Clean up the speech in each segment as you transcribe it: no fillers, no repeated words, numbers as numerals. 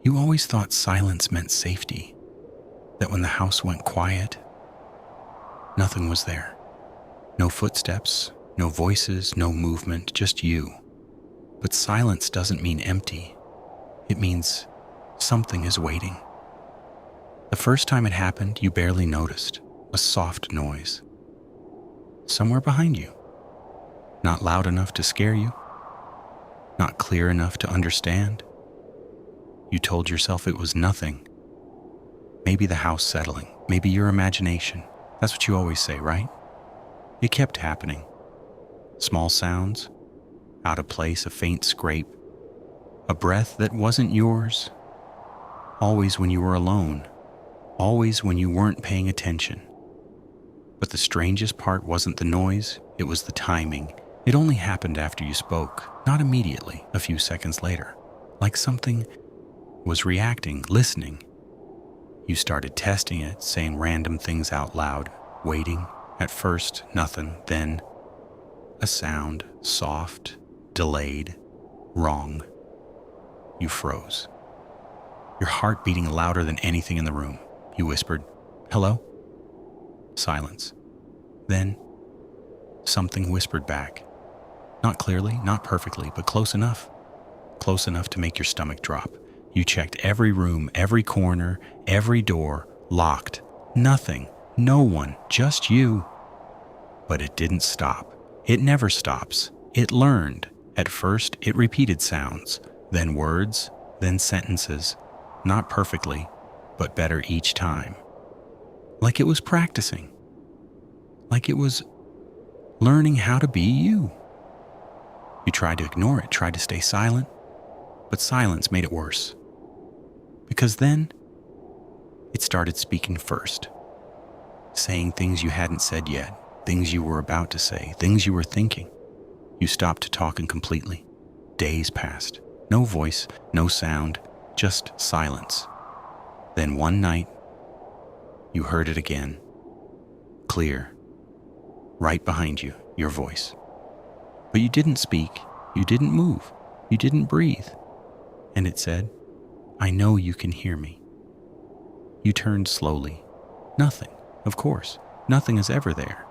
You always thought silence meant safety, that when the house went quiet, nothing was there. No footsteps, no voices, no movement, just you. But silence doesn't mean empty. It means something is waiting. The first time it happened, you barely noticed a soft noise. Somewhere behind you. Not loud enough to scare you. Not clear enough to understand. You told yourself it was nothing. Maybe the house settling. Maybe your imagination. That's what you always say, right? It kept happening. Small sounds, out of place, a faint scrape, a breath that wasn't yours. Always when you were alone. Always when you weren't paying attention. But the strangest part wasn't the noise, it was the timing. It only happened after you spoke, not immediately, a few seconds later. Like something was reacting, listening. You started testing it, saying random things out loud, waiting. At first, nothing, then a sound, soft, delayed, wrong. You froze. Your heart beating louder than anything in the room. You whispered, "Hello?" Silence. Then, something whispered back. Not clearly, not perfectly, but close enough. Close enough to make your stomach drop. You checked every room, every corner, every door, locked. Nothing, no one, just you. But it didn't stop. It never stops. It learned. At first, it repeated sounds, then words, then sentences. Not perfectly, but better each time. Like it was practicing. Like it was learning how to be you. You tried to ignore it, tried to stay silent, but silence made it worse. Because then, it started speaking first. Saying things you hadn't said yet, things you were about to say, things you were thinking. You stopped talking completely. Days passed. No voice, no sound, just silence. Then one night, you heard it again. Clear. Right behind you, your voice. But you didn't speak, you didn't move, you didn't breathe. And it said, "I know you can hear me." You turned slowly. Nothing, of course. Nothing is ever there.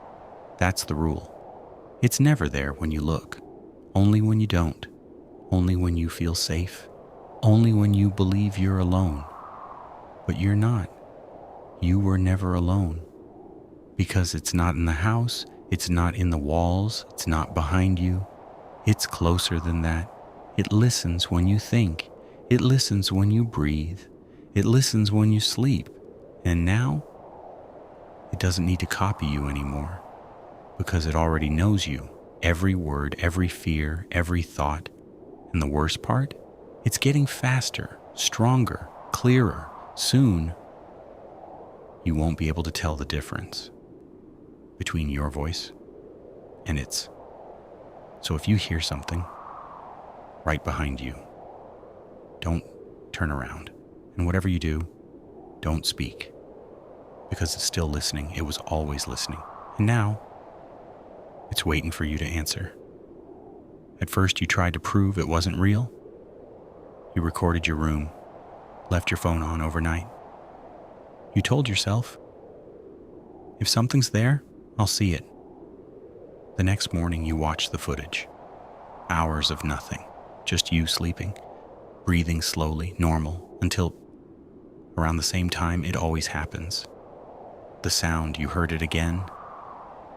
That's the rule. It's never there when you look. Only when you don't. Only when you feel safe. Only when you believe you're alone. But you're not. You were never alone. Because it's not in the house, it's not in the walls, it's not behind you. It's closer than that. It listens when you think. It listens when you breathe. It listens when you sleep. And now, it doesn't need to copy you anymore. Because it already knows you. Every word, every fear, every thought. And the worst part? It's getting faster, stronger, clearer. Soon, you won't be able to tell the difference between your voice and its. So if you hear something right behind you, don't turn around. And whatever you do, don't speak. Because it's still listening. It was always listening. And now, it's waiting for you to answer. At first, you tried to prove it wasn't real. You recorded your room, left your phone on overnight. You told yourself, if something's there, I'll see it. The next morning, you watched the footage. Hours of nothing, just you sleeping, breathing slowly, normal, until around the same time it always happens. The sound, you heard it again.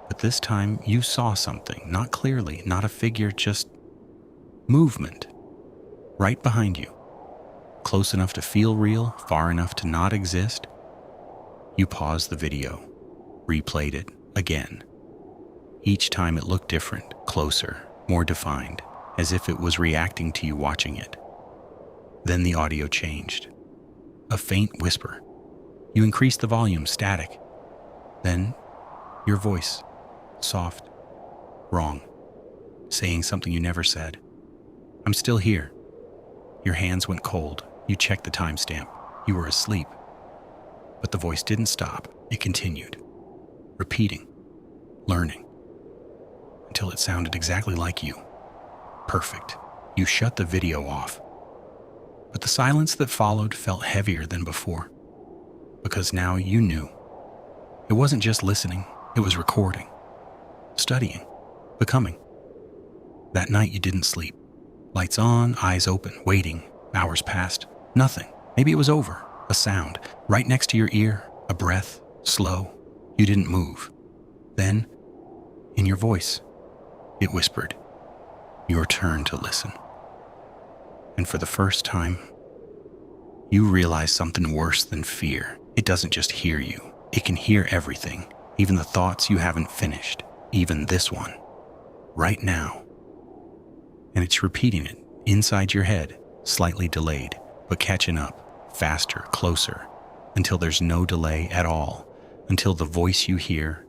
But this time, you saw something, not clearly, not a figure, just movement. Right behind you. Close enough to feel real, far enough to not exist. You paused the video, replayed it again. Each time it looked different, closer, more defined, as if it was reacting to you watching it. Then the audio changed. A faint whisper. You increased the volume, static. Then, your voice, soft, wrong, saying something you never said. I'm still here. Your hands went cold. You checked the timestamp. You were asleep. But the voice didn't stop. It continued, repeating, learning, until it sounded exactly like you. Perfect. You shut the video off. But the silence that followed felt heavier than before, because now you knew. It wasn't just listening, it was recording, studying, becoming. That night you didn't sleep. Lights on, eyes open, waiting. Hours passed. Nothing. Maybe it was over. A sound, right next to your ear, a breath, slow. You didn't move. Then, in your voice, it whispered, "Your turn to listen." And for the first time, you realize something worse than fear. It doesn't just hear you. It can hear everything, even the thoughts you haven't finished, even this one, right now. And it's repeating it inside your head, slightly delayed, but catching up, faster, closer, until there's no delay at all, until the voice you hear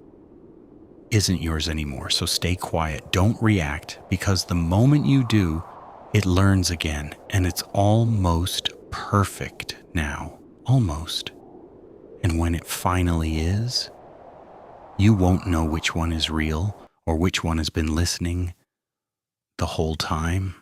isn't yours anymore. So stay quiet, don't react, because the moment you do, it learns again, and it's almost perfect now, almost. And when it finally is, you won't know which one is real or which one has been listening the whole time.